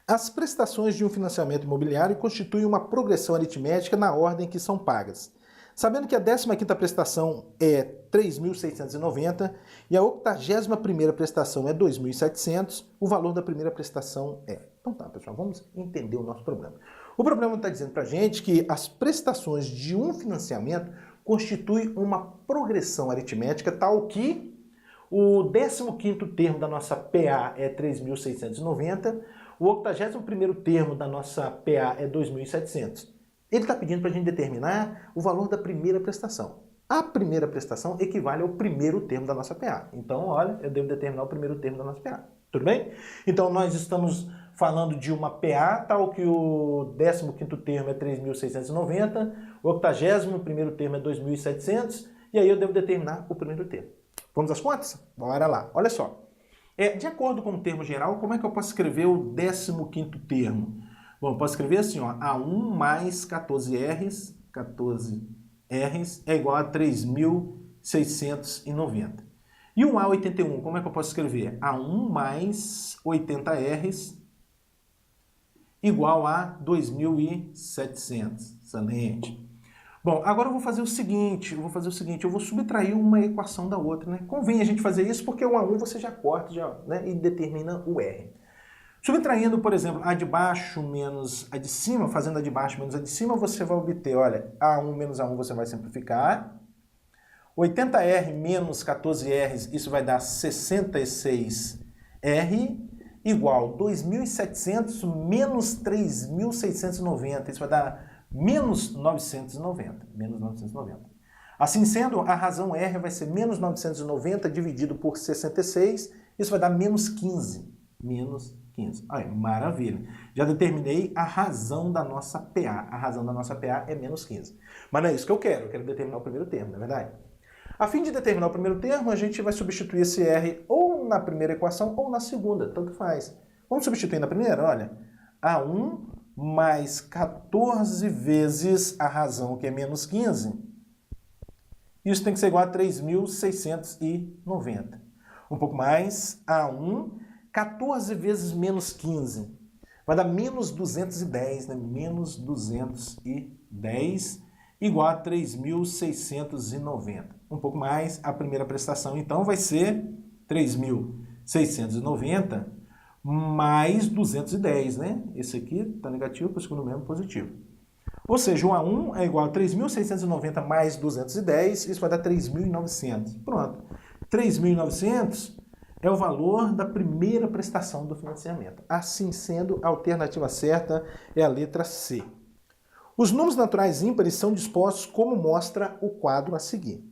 As prestações de um financiamento imobiliário constituem uma progressão aritmética na ordem que são pagas. Sabendo que a 15ª prestação é 3.690 e a 81ª prestação é 2.700, o valor da primeira prestação é... Então tá, pessoal, vamos entender o nosso problema. O problema está dizendo para a gente que as prestações de um financiamento constituem uma progressão aritmética tal que o 15º termo da nossa PA é 3.690, o 81º termo da nossa PA é 2.700. Ele está pedindo para a gente determinar o valor da primeira prestação. A primeira prestação equivale ao primeiro termo da nossa PA. Então, olha, eu devo determinar o primeiro termo da nossa PA. Tudo bem? Então, nós estamos falando de uma PA, tal que o 15º termo é 3.690, o 81º termo é 2.700, e aí eu devo determinar o primeiro termo. Vamos às contas? Bora lá. Olha só. De acordo com o termo geral, como é que eu posso escrever o 15º termo? Bom, eu posso escrever assim, ó, A1 mais 14Rs, 14Rs é igual a 3.690. E um A81, como é que eu posso escrever? A1 mais 80Rs igual a 2.700. Excelente. Bom, agora eu vou fazer o seguinte, eu vou subtrair uma equação da outra, né? Convém a gente fazer isso porque o A1 você já corta né, e determina o R. Subtraindo, por exemplo, a de baixo menos a de cima, fazendo a de baixo menos a de cima, você vai obter, olha, A1 menos A1 você vai simplificar. 80R menos 14R, isso vai dar 66R, igual 2.700 menos 3.690, isso vai dar menos 990. Assim sendo, a razão R vai ser menos 990 dividido por 66, isso vai dar menos 15. Menos 15. Olha, maravilha. Já determinei a razão da nossa PA. A razão da nossa PA é menos 15. Mas não é isso que eu quero determinar o primeiro termo, não é verdade? A fim de determinar o primeiro termo, a gente vai substituir esse R ou na primeira equação ou na segunda, tanto faz. Vamos substituir na primeira, olha. A1 mais 14 vezes a razão, que é menos 15. Isso tem que ser igual a 3.690. Um pouco mais, A1, 14 vezes menos 15. Vai dar menos 210, né? Menos 210 igual a 3.690. Um pouco mais, a primeira prestação, então, vai ser 3.690 mais 210, né? Esse aqui está negativo, para o segundo membro positivo. Ou seja, o A1 é igual a 3.690 mais 210, isso vai dar 3.900. Pronto. 3.900 é o valor da primeira prestação do financiamento. Assim sendo, a alternativa certa é a letra C. Os números naturais ímpares são dispostos como mostra o quadro a seguir.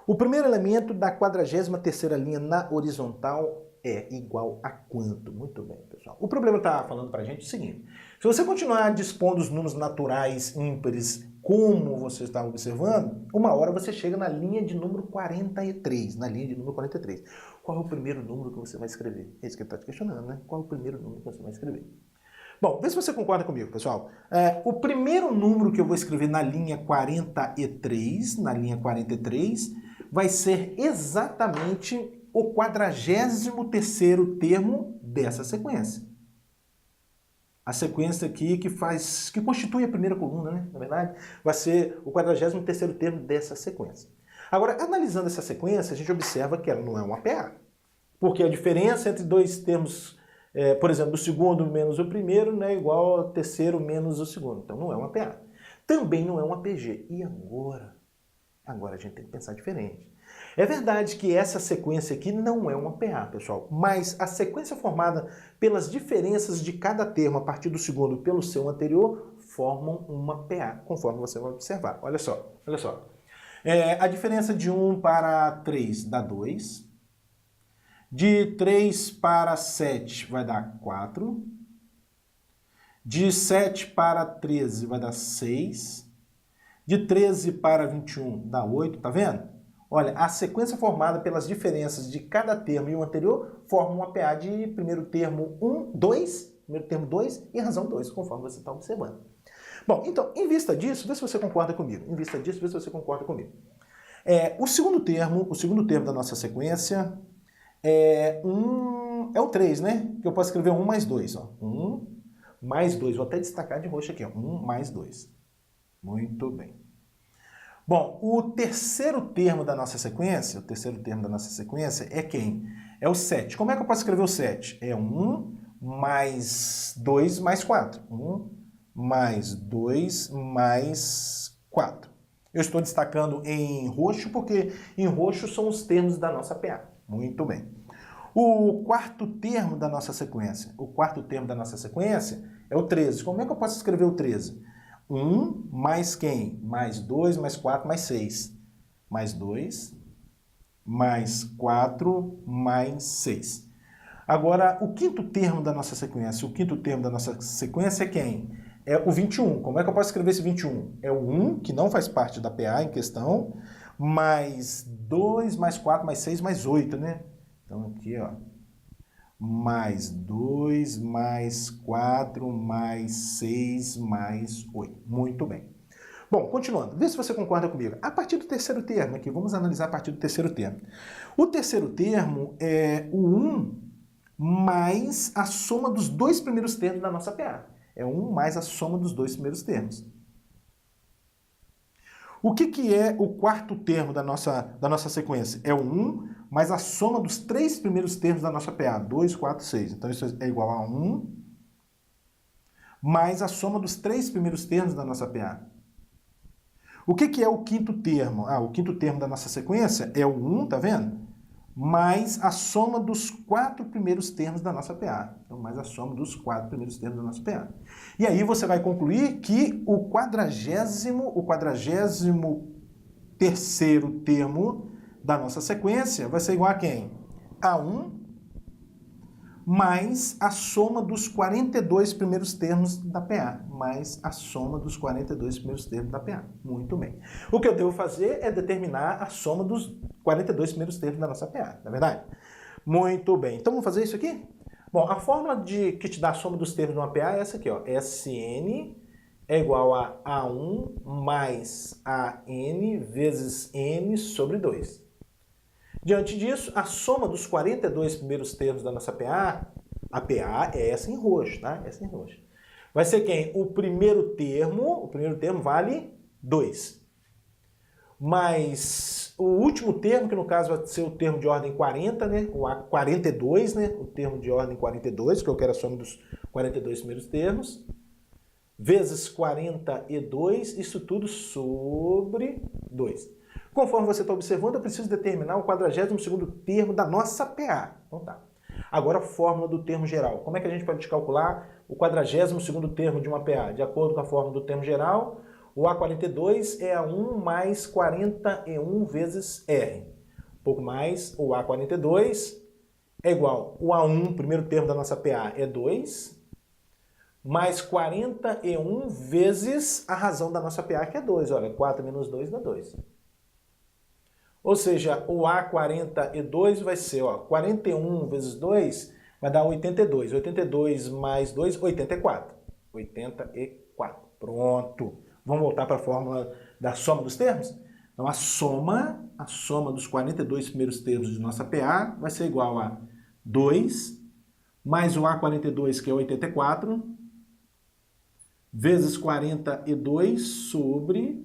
O primeiro elemento da 43ª linha na horizontal é igual a quanto? Muito bem, pessoal. O problema está falando para a gente o seguinte. Se você continuar dispondo os números naturais ímpares como você está observando, uma hora você chega na linha de número 43. Na linha de número 43. Qual é o primeiro número que você vai escrever? É isso que ele está te questionando, né? Qual é o primeiro número que você vai escrever? Bom, vê se você concorda comigo, pessoal. O primeiro número que eu vou escrever na linha 43, vai ser exatamente o 43º termo dessa sequência. A sequência aqui que constitui a primeira coluna, né? Na verdade, vai ser o 43º termo dessa sequência. Agora, analisando essa sequência, a gente observa que ela não é uma PA. Porque a diferença entre dois termos, por exemplo, o segundo menos o primeiro, não é igual ao terceiro menos o segundo. Então não é uma PA. Também não é uma PG. E agora? Agora a gente tem que pensar diferente. É verdade que essa sequência aqui não é uma PA, pessoal, mas a sequência formada pelas diferenças de cada termo a partir do segundo pelo seu anterior formam uma PA, conforme você vai observar. Olha só, olha só. A diferença de 1 para 3 dá 2. De 3 para 7 vai dar 4. De 7 para 13 vai dar 6. De 13 para 21 dá 8, tá vendo? Olha, a sequência formada pelas diferenças de cada termo e o anterior forma uma PA de primeiro termo 1, 2, primeiro termo 2 e razão 2, conforme você está observando. Bom, então, em vista disso, vê se você concorda comigo. Em vista disso, vê se você concorda comigo. O segundo termo da nossa sequência é o 3, né? Que eu posso escrever 1 mais 2. Ó. 1 mais 2. Vou até destacar de roxo aqui, ó. 1 mais 2. Muito bem. Bom, o terceiro termo da nossa sequência, é quem? É o 7. Como é que eu posso escrever o 7? É 1 mais 2 mais 4. 1 mais 2 mais 4. Eu estou destacando em roxo porque em roxo são os termos da nossa PA. Muito bem. O quarto termo da nossa sequência. É o 13. Como é que eu posso escrever o 13? 1 mais quem? Mais 2, mais 4, mais 6. Mais 2, mais 4, mais 6. Agora, o quinto termo da nossa sequência. É quem? É o 21. Como é que eu posso escrever esse 21? É o 1, que não faz parte da PA em questão, mais 2, mais 4, mais 6, mais 8, né? Então aqui, ó. Mais 2, mais 4, mais 6, mais 8. Muito bem. Bom, continuando. Vê se você concorda comigo. A partir do terceiro termo aqui, vamos analisar a partir do terceiro termo. O terceiro termo é o 1 mais a soma dos dois primeiros termos da nossa PA. É 1 mais a soma dos dois primeiros termos. O que é o quarto termo da nossa sequência? É o 1 mais a soma dos três primeiros termos da nossa PA. 2, 4, 6. Então isso é igual a 1 mais a soma dos três primeiros termos da nossa PA. O que é o quinto termo? O quinto termo da nossa sequência é o 1, tá vendo? Mais a soma dos quatro primeiros termos da nossa PA. Então, mais a soma dos quatro primeiros termos da nossa PA. E aí você vai concluir que o quadragésimo terceiro termo da nossa sequência vai ser igual a quem? A 1 mais a soma dos 42 primeiros termos da PA. Mais a soma dos 42 primeiros termos da PA. Muito bem. O que eu devo fazer é determinar a soma dos 42 primeiros termos da nossa PA, não é verdade? Muito bem. Então vamos fazer isso aqui? Bom, a fórmula que te dá a soma dos termos de uma PA é essa aqui, ó. Sn é igual a A1 mais AN vezes N sobre 2. Diante disso, a soma dos 42 primeiros termos da nossa PA, a PA é essa em roxo, tá? Essa em roxo. Vai ser quem? O primeiro termo vale 2. Mais o último termo, que no caso vai ser o termo de ordem 40, né? O A42, né? O termo de ordem 42, que eu quero a soma dos 42 primeiros termos, vezes 42, isso tudo sobre 2. Conforme você está observando, eu preciso determinar o 42º termo da nossa PA. Então tá. Agora a fórmula do termo geral. Como é que a gente pode calcular o 42º termo de uma PA? De acordo com a fórmula do termo geral, o A42 é A1 mais 41 vezes R. Um pouco mais, o A42 é igual. O A1, primeiro termo da nossa PA, é 2, mais 41 vezes a razão da nossa PA, que é 2. Olha, 4 menos 2 dá 2. Ou seja, o A42 vai ser, ó, 41 vezes 2 vai dar 82. 82 mais 2, 84. 84. Pronto. Vamos voltar para a fórmula da soma dos termos? Então, a soma dos 42 primeiros termos de nossa PA vai ser igual a 2 mais o A42, que é 84, vezes 42 sobre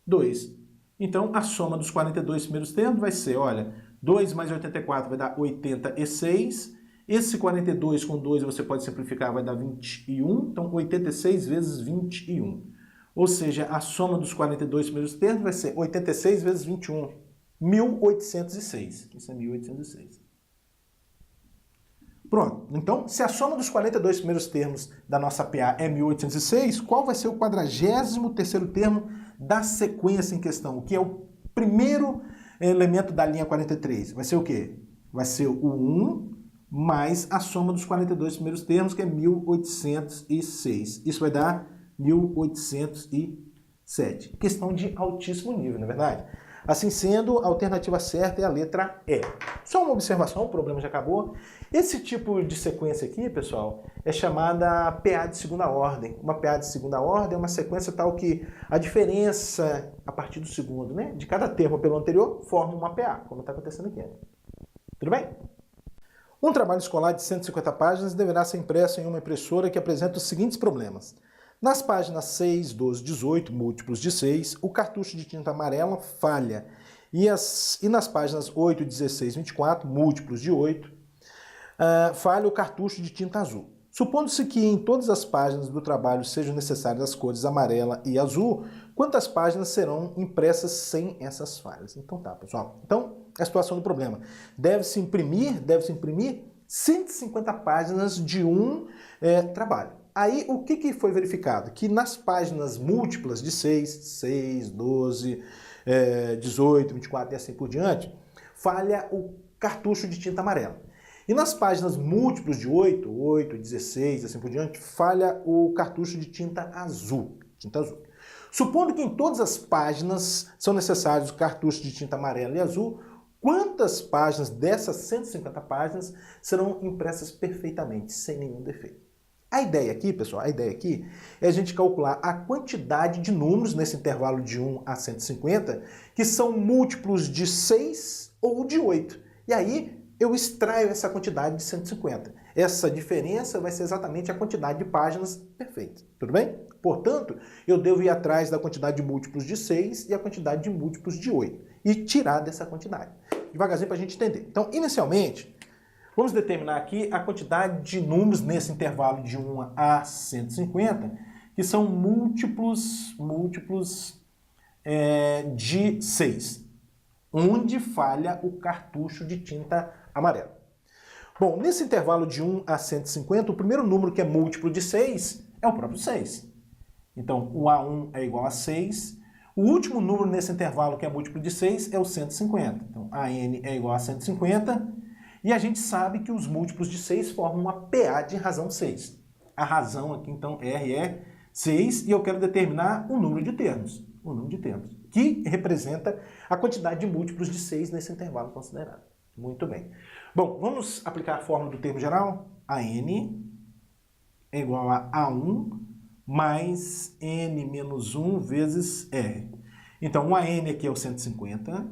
2. Então, a soma dos 42 primeiros termos vai ser, olha, 2 mais 84 vai dar 86. Esse 42 com 2 você pode simplificar, vai dar 21. Então, 86 vezes 21. Ou seja, a soma dos 42 primeiros termos vai ser 86 vezes 21. 1806. Isso é 1806. Pronto. Então, se a soma dos 42 primeiros termos da nossa PA é 1806, qual vai ser o 43º termo da sequência em questão? O que é o primeiro elemento da linha 43? Vai ser o quê? Vai ser o 1 mais a soma dos 42 primeiros termos, que é 1806. Isso vai dar 1807. Questão de altíssimo nível, não é verdade? Assim sendo, a alternativa certa é a letra E. Só uma observação, o problema já acabou. Esse tipo de sequência aqui, pessoal, é chamada PA de segunda ordem. Uma PA de segunda ordem é uma sequência tal que a diferença a partir do segundo, né, de cada termo pelo anterior, forma uma PA, como está acontecendo aqui. Tudo bem? Um trabalho escolar de 150 páginas deverá ser impresso em uma impressora que apresenta os seguintes problemas. Nas páginas 6, 12, 18, múltiplos de 6, o cartucho de tinta amarela falha. E nas páginas 8, 16, 24, múltiplos de 8, falha o cartucho de tinta azul. Supondo-se que em todas as páginas do trabalho sejam necessárias as cores amarela e azul, quantas páginas serão impressas sem essas falhas? Então tá, pessoal. Então, a situação do problema. Deve-se imprimir 150 páginas de um trabalho. Aí, o que foi verificado? Que nas páginas múltiplas de 6, 12, 18, 24 e assim por diante, falha o cartucho de tinta amarela. E nas páginas múltiplos de 8, 16 e assim por diante, falha o cartucho de tinta azul. Supondo que em todas as páginas são necessários o cartucho de tinta amarela e azul, quantas páginas dessas 150 páginas serão impressas perfeitamente, sem nenhum defeito? A ideia aqui, pessoal, é a gente calcular a quantidade de números nesse intervalo de 1 a 150 que são múltiplos de 6 ou de 8. E aí eu extraio essa quantidade de 150. Essa diferença vai ser exatamente a quantidade de páginas perfeitas. Tudo bem? Portanto, eu devo ir atrás da quantidade de múltiplos de 6 e a quantidade de múltiplos de 8. E tirar dessa quantidade. Devagarzinho para a gente entender. Então, inicialmente, vamos determinar aqui a quantidade de números nesse intervalo de 1 a 150, que são múltiplos de 6, onde falha o cartucho de tinta amarela. Bom, nesse intervalo de 1 a 150, o primeiro número que é múltiplo de 6 é o próprio 6. Então, o A1 é igual a 6. O último número nesse intervalo que é múltiplo de 6 é o 150. Então, AN é igual a 150. E a gente sabe que os múltiplos de 6 formam uma PA de razão 6. A razão aqui, então, R é 6, e eu quero determinar o número de termos. O número de termos, que representa a quantidade de múltiplos de 6 nesse intervalo considerado. Muito bem. Bom, vamos aplicar a fórmula do termo geral. AN é igual a A1 mais N menos 1 vezes R. Então, o AN aqui é o 150,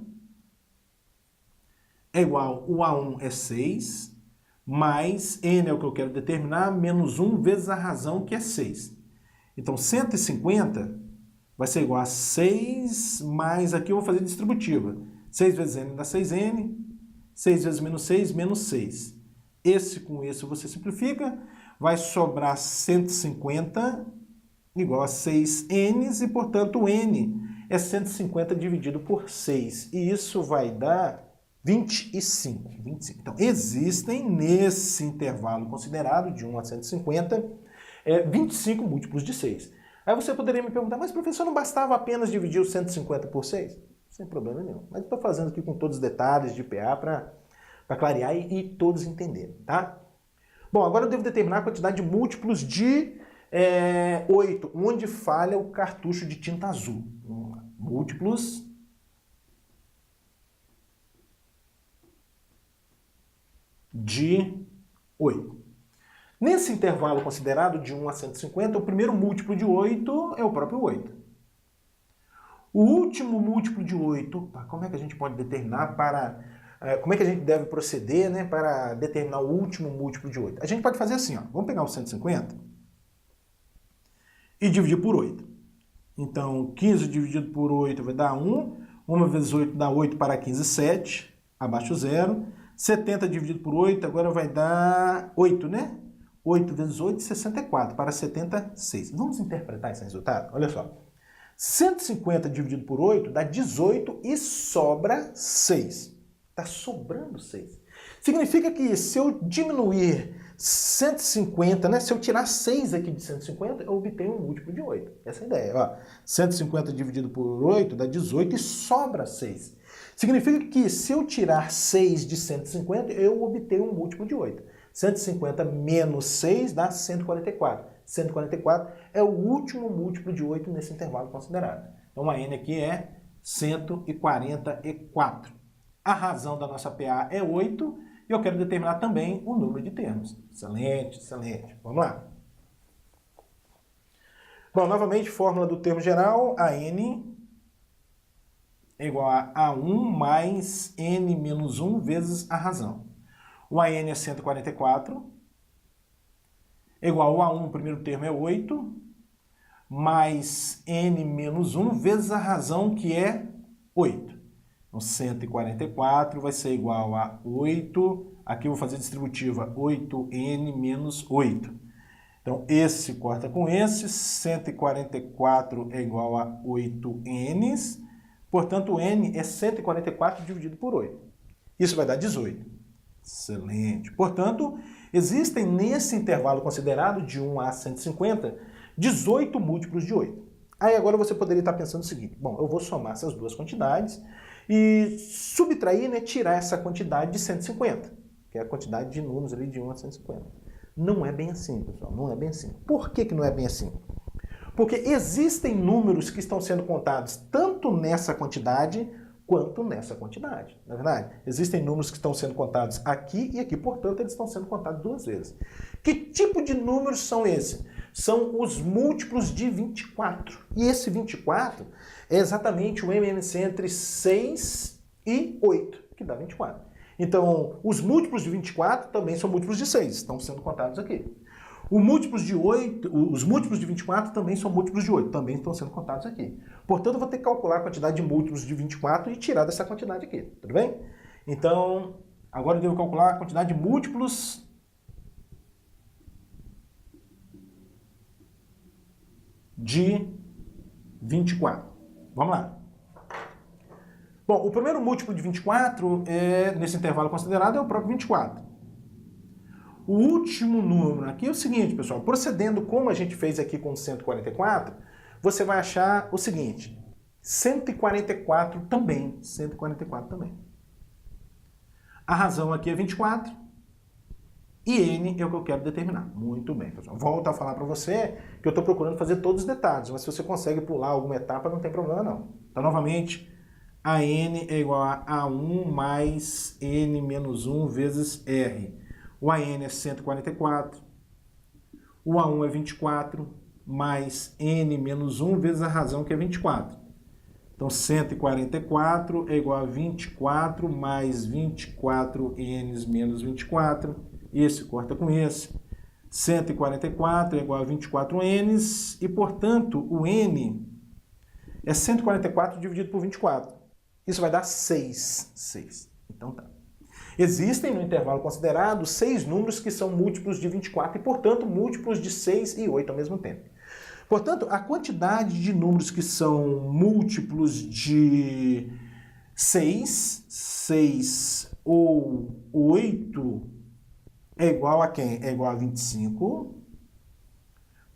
é igual, o A1 é 6, mais N é o que eu quero determinar, menos 1 vezes a razão, que é 6. Então, 150 vai ser igual a 6, mais aqui eu vou fazer distributiva. 6 vezes N dá 6N, 6 vezes menos 6, menos 6. Esse com esse você simplifica, vai sobrar 150 igual a 6N, e, portanto, o N é 150 dividido por 6. E isso vai dar 25. Então, existem, nesse intervalo considerado, de 1 a 150, 25 múltiplos de 6. Aí você poderia me perguntar, mas professor, não bastava apenas dividir o 150 por 6? Sem problema nenhum. Mas estou fazendo aqui com todos os detalhes de PA para clarear e todos entenderem, tá? Bom, agora eu devo determinar a quantidade de múltiplos de 8, onde falha o cartucho de tinta azul. Múltiplos de 8. Nesse intervalo considerado de 1 a 150, o primeiro múltiplo de 8 é o próprio 8. O último múltiplo de 8, como é que a gente pode determinar como é que a gente deve proceder, né, para determinar o último múltiplo de 8? A gente pode fazer assim, ó, vamos pegar o 150 e dividir por 8. Então, 15 dividido por 8 vai dar 1. 1 vezes 8 dá 8 para 15, 7, abaixo 0. 70 dividido por 8 agora vai dar 8, né? 8 vezes 8, 64, para 76. Vamos interpretar esse resultado? Olha só. 150 dividido por 8 dá 18 e sobra 6. Está sobrando 6. Significa que se eu diminuir 150, né? Se eu tirar 6 aqui de 150, eu obtenho um múltiplo de 8. Essa é a ideia. Ó. 150 dividido por 8 dá 18 e sobra 6. Significa que se eu tirar 6 de 150, eu obtenho um múltiplo de 8. 150 menos 6 dá 144. 144 é o último múltiplo de 8 nesse intervalo considerado. Então a N aqui é 144. A razão da nossa PA é 8 e eu quero determinar também o número de termos. Excelente, excelente. Vamos lá. Bom, novamente, fórmula do termo geral, a N é igual a A1 mais N menos 1 vezes a razão. O AN é 144, igual ao A1, o primeiro termo é 8, mais N menos 1 vezes a razão, que é 8. Então, 144 vai ser igual a 8, aqui eu vou fazer distributiva, 8N menos 8. Então, esse corta com esse, 144 é igual a 8N, portanto, o N é 144 dividido por 8. Isso vai dar 18. Excelente. Portanto, existem nesse intervalo considerado de 1 a 150, 18 múltiplos de 8. Aí agora você poderia estar pensando o seguinte, bom, eu vou somar essas duas quantidades e subtrair, né, tirar essa quantidade de 150, que é a quantidade de números ali de 1 a 150. Não é bem assim, pessoal, não é bem assim. Por que não é bem assim? Porque existem números que estão sendo contados tanto nessa quantidade quanto nessa quantidade, não é verdade? Existem números que estão sendo contados aqui e aqui, portanto, eles estão sendo contados duas vezes. Que tipo de números são esses? São os múltiplos de 24. E esse 24 é exatamente o MMC entre 6 e 8, que dá 24. Então, os múltiplos de 24 também são múltiplos de 6, estão sendo contados aqui. Os múltiplos de 24 também são múltiplos de 8, também estão sendo contados aqui. Portanto, eu vou ter que calcular a quantidade de múltiplos de 24 e tirar dessa quantidade aqui, tudo bem? Então, agora eu devo calcular a quantidade de múltiplos de 24. Vamos lá. Bom, o primeiro múltiplo de 24, nesse intervalo considerado, é o próprio 24. O último número aqui é o seguinte, pessoal, procedendo como a gente fez aqui com 144, você vai achar o seguinte, 144 também, 144 também. A razão aqui é 24 e N é o que eu quero determinar. Muito bem, pessoal. Volto a falar para você que eu estou procurando fazer todos os detalhes, mas se você consegue pular alguma etapa, não tem problema não. Então, novamente, a N é igual a A1 mais N menos 1 vezes R. O AN é 144, o A1 é 24, mais N menos 1 vezes a razão, que é 24. Então, 144 é igual a 24 mais 24N menos 24. Esse corta com esse. 144 é igual a 24N e, portanto, o N é 144 dividido por 24. Isso vai dar 6. 6. Então, tá. Existem, no intervalo considerado, 6 números que são múltiplos de 24 e, portanto, múltiplos de 6 e 8 ao mesmo tempo. Portanto, a quantidade de números que são múltiplos de 6 ou 8 é igual a quem? É igual a 25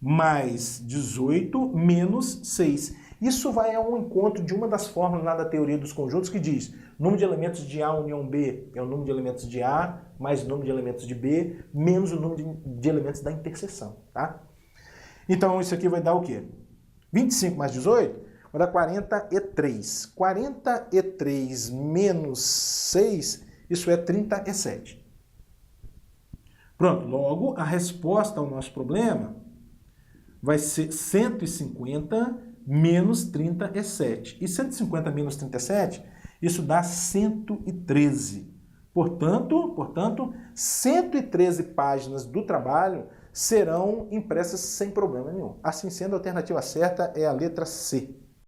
mais 18 menos 6. Isso vai ao encontro de uma das fórmulas lá da teoria dos conjuntos que diz número de elementos de A união B é o número de elementos de A mais o número de elementos de B menos o número de elementos da interseção, tá? Então isso aqui vai dar o quê? 25 mais 18 vai dar 43. 43 menos 6, isso é 37. Pronto, logo a resposta ao nosso problema vai ser 150 menos 37. E 150 menos 37, isso dá 113. Portanto, 113 páginas do trabalho serão impressas sem problema nenhum. Assim sendo, a alternativa certa é a letra C.